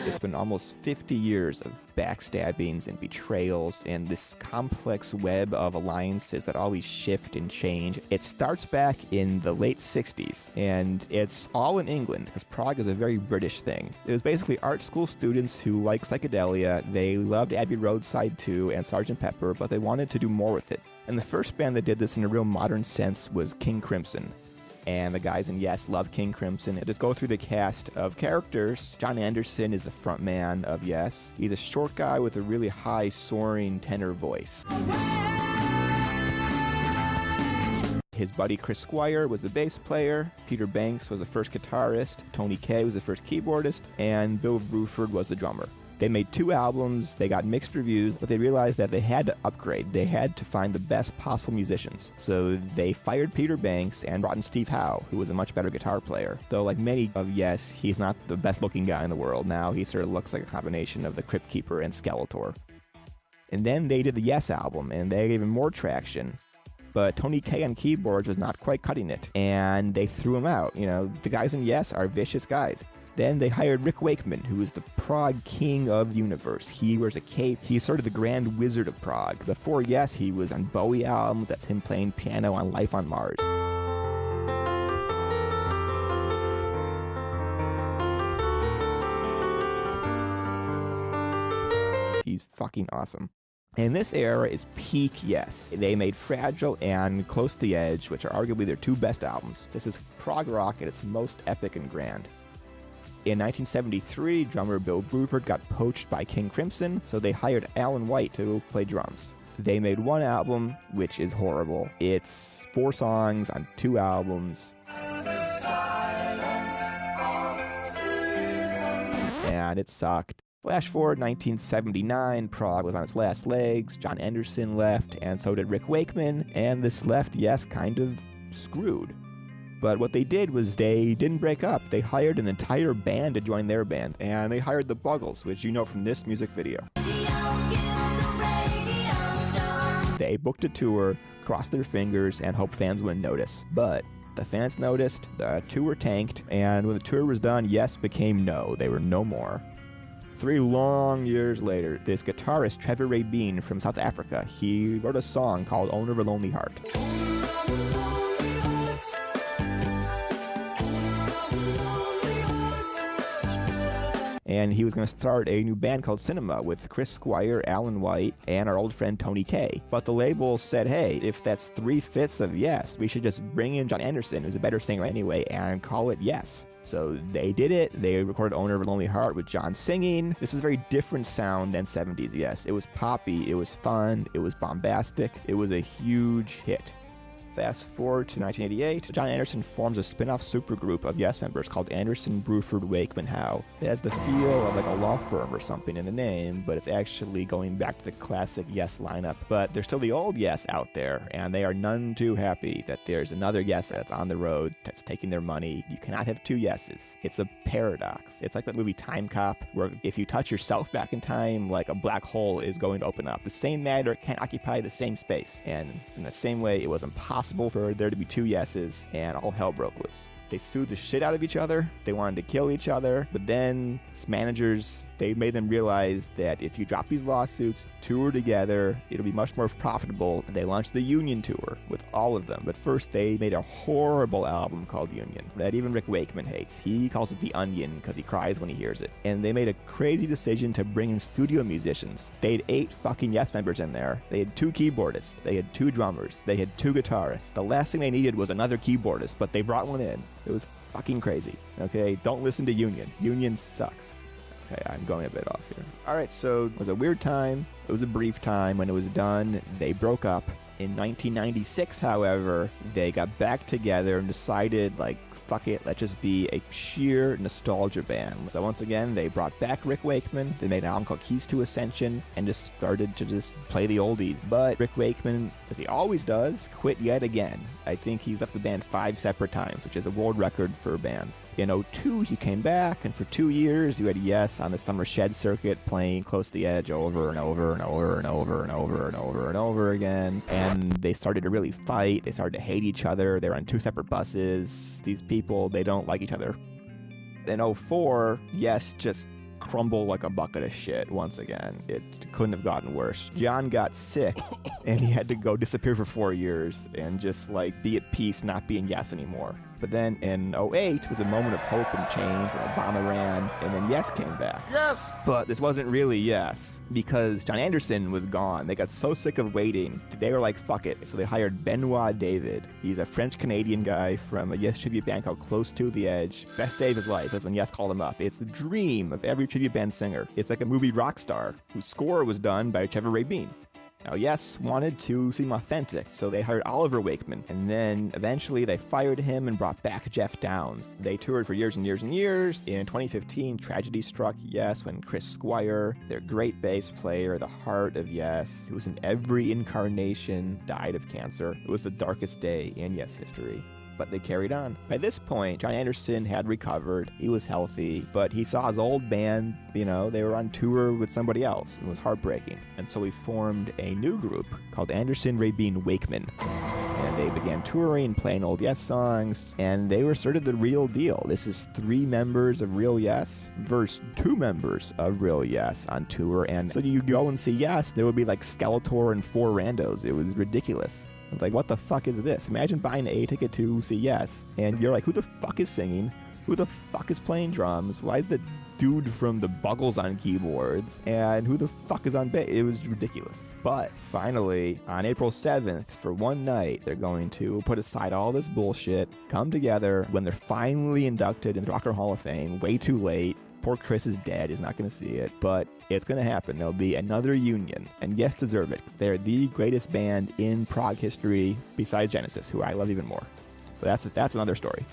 It's been almost 50 years of backstabbings and betrayals and this complex web of alliances that always shift and change. It starts back in the late 60s, and it's all in England, because Prague is a very British thing. It was basically art school students who like psychedelia. They loved Abbey Road Side 2 and Sgt. Pepper, but they wanted to do more with it. And the first band that did this in a real modern sense was King Crimson. And the guys in Yes love King Crimson. And just go through the cast of characters. John Anderson is the front man of Yes. He's a short guy with a really high, soaring tenor voice. His buddy Chris Squire was the bass player. Peter Banks was the first guitarist. Tony Kaye was the first keyboardist. And Bill Bruford was the drummer. They made 2 albums, they got mixed reviews, but they realized that they had to upgrade. They had to find the best possible musicians. So they fired Peter Banks and brought in Steve Howe, who was a much better guitar player. Though like many of Yes, he's not the best looking guy in the world. Now he sort of looks like a combination of the Crypt Keeper and Skeletor. And then they did the Yes album, and they gave him more traction. But Tony Kaye on keyboards was not quite cutting it, and they threw him out. You know, the guys in Yes are vicious guys. Then they hired Rick Wakeman, who is the Prague king of the universe. He wears a cape. He's sort of the grand wizard of Prague. Before Yes, he was on Bowie albums. That's him playing piano on Life on Mars. He's fucking awesome. And this era is peak Yes. They made Fragile and Close to the Edge, which are arguably their 2 best albums. This is prog rock at its most epic and grand. In 1973, drummer Bill Bruford got poached by King Crimson, so they hired Alan White to play drums. They made 1 album, which is horrible. It's 4 songs on 2 albums. And it sucked. Flash forward 1979, Prague was on its last legs, John Anderson left, and so did Rick Wakeman, and this left Yes kind of screwed. But what they did was they didn't break up. They hired an entire band to join their band. And they hired the Buggles, which you know from this music video. They booked a tour, crossed their fingers, and hoped fans wouldn't notice. But the fans noticed, the tour tanked, and when the tour was done, Yes became No. They were no more. 3 long years later, this guitarist, Trevor Ray Bean from South Africa, he wrote a song called Owner of a Lonely Heart. And he was going to start a new band called Cinema with Chris Squire, Alan White, and our old friend Tony Kaye. But the label said, hey, if that's 3/5 of Yes, we should just bring in John Anderson, who's a better singer anyway, and call it Yes. So they did it. They recorded Owner of a Lonely Heart with John singing. This was a very different sound than 70s Yes. It was poppy, it was fun, it was bombastic, it was a huge hit. Fast forward to 1988, John Anderson forms a spin-off supergroup of Yes members called Anderson, Bruford, Wakeman, Howe. It has the feel of like a law firm or something in the name, but it's actually going back to the classic Yes lineup. But there's still the old Yes out there, and they are none too happy that there's another Yes that's on the road that's taking their money. You cannot have 2 Yeses. It's a paradox. It's like that movie Time Cop, where if you touch yourself back in time, like a black hole is going to open up. The same matter can't occupy the same space. And in the same way, it was impossible for there to be 2 Yeses, and all hell broke loose. They sued the shit out of each other. They wanted to kill each other. But then managers, they made them realize that if you drop these lawsuits, tour together, it'll be much more profitable. And they launched the Union Tour with all of them. But first, they made a horrible album called Union that even Rick Wakeman hates. He calls it The Onion because he cries when he hears it. And they made a crazy decision to bring in studio musicians. They had 8 fucking Yes members in there. They had 2 keyboardists. They had 2 drummers. They had 2 guitarists. The last thing they needed was another keyboardist, but they brought one in. It was fucking crazy, okay? Don't listen to Union. Union sucks. Okay, I'm going a bit off here. All right, so it was a weird time. It was a brief time. When it was done, they broke up. In 1996, however, they got back together and decided, like, fuck it, let's just be a sheer nostalgia band. So once again, they brought back Rick Wakeman, they made an album called Keys to Ascension, and just started to just play the oldies. But Rick Wakeman, as he always does, quit yet again. I think he's left the band 5 separate times, which is a world record for bands. In 2002, he came back, and for 2 years, you had Yes on the Summer Shed circuit playing Close to the Edge over and over and over and over and over and over and over again. And they started to really fight. They started to hate each other. They were on 2 separate buses. These people, they don't like each other. In 2004, Yes just crumble like a bucket of shit once again. It couldn't have gotten worse. John got sick and he had to go disappear for 4 years and just like be at peace, not being Yes anymore. But then in 2008 was a moment of hope and change when Obama ran, and then Yes came back. Yes! But this wasn't really Yes, because John Anderson was gone. They got so sick of waiting, they were like, fuck it. So they hired Benoit David. He's a French-Canadian guy from a Yes tribute band called Close to the Edge. Best day of his life is when Yes called him up. It's the dream of every tribute band singer. It's like a movie rock star, whose score was done by Trevor Rabin. Now, Yes wanted to seem authentic, so they hired Oliver Wakeman, and then eventually they fired him and brought back Jeff Downes. They toured for years and years and years. In 2015, tragedy struck Yes when Chris Squire, their great bass player, the heart of Yes, who was in every incarnation, died of cancer. It was the darkest day in Yes history. But they carried on. By this point, John Anderson had recovered. He was healthy, but he saw his old band, they were on tour with somebody else. It was heartbreaking. And so he formed a new group called Anderson, Rabin, Wakeman. And they began touring, playing old Yes songs, and they were sort of the real deal. This is 3 members of Real Yes versus 2 members of Real Yes on tour. And so you go and see Yes, there would be like Skeletor and 4 randos. It was ridiculous. Like, what the fuck is this? Imagine buying a ticket to see Yes, and you're like, who the fuck is singing? Who the fuck is playing drums? Why is the dude from the Buggles on keyboards? And who the fuck is on bass? It was ridiculous. But finally, on April 7th, for one night, they're going to put aside all this bullshit, come together when they're finally inducted in the Rock and Roll Hall of Fame, way too late. Poor Chris is dead. He's not going to see it. But it's going to happen. There'll be another union. And Yes deserve it. They're the greatest band in prog history besides Genesis, who I love even more. But that's another story.